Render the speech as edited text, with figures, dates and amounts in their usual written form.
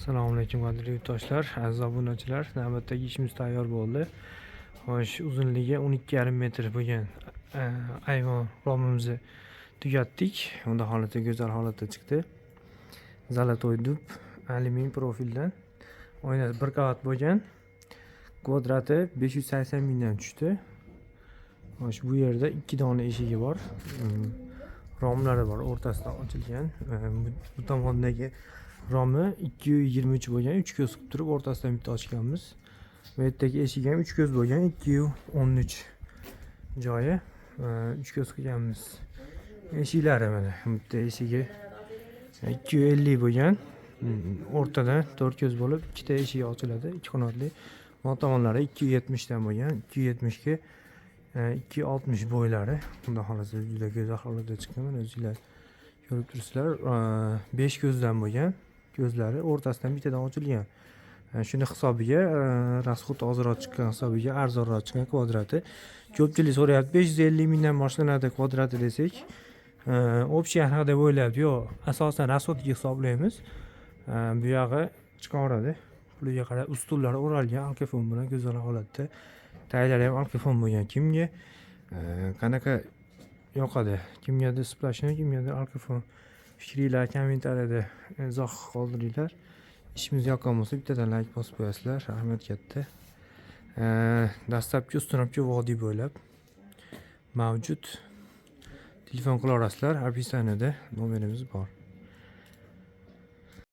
Assalomu alaykum qadrli yurtdoshlar, aziz obunachilar. Navbatdagi ishimiz tayyor bo'ldi. Xo'sh, uzunligi 12,5 metr bo'lgan ayvon romimizni tugatdik. Unda holati go'zal holatda chiqdi. Zolotoy dub alyumin profildan. Oynasi bir qavat bo'lgan. Kvadrati 580 mingdan tushdi. Xo'sh, bu yerda 2 dona eshigi bor. Romlari bor, o'rtasidan ochilgan. Bu tomondagi romi 223 bo'lgan, 3 ko'z qilib turib o'rtasidan bitta ochganmiz. Bu yerdagi eshik ham 3 ko'z bo'lgan, 213 joyi 3 ko'z qilganmiz. Eshiklari mana bitta eshigi 250 bo'lgan, o'rtada 4 ko'z bo'lib, ikkita eshik ochiladi, ikki qanotli. Bu tomonlari 270 dan bo'lgan, 270 ga 260 bo'ylari. Bunda holati juda go'zal holatda chiqqan. Mana o'zingizlar ko'rib turibsizlar, 5 ko'zdan bo'lgan. Ko'zlari o'rtasidan bittadan ochilgan. Shuni hisobiga rasxod ozroq chiqqan hisobiga arzonroq chiqqan kvadrati. Ko'pchilik so'rayapti, 550 mingdan boshlanadi kvadrati desak, общий narx deb o'ylayapti. Yo'q, asosan rasxodga hisoblaymiz. Bu yog'i chiqaveradi. Puliga qarab ustullar o'ralgan alkafon bilan go'zal holatda. Taylari ham alkafon bo'lgan. Kimga qanaqa yoqadi, kimgadir splashni, kimgadir alkafon. Fikringlar kommentariyada izoh qoldiringlar. Ishimiz yoqqan bo'lsa bittadan like bosib qo'yasizlar. Rahmat katta. Dastlabki ustunabchi vodiy bo'ylab mavjud. Telefon qila olasizlar. Описаниеda nomerimiz bor.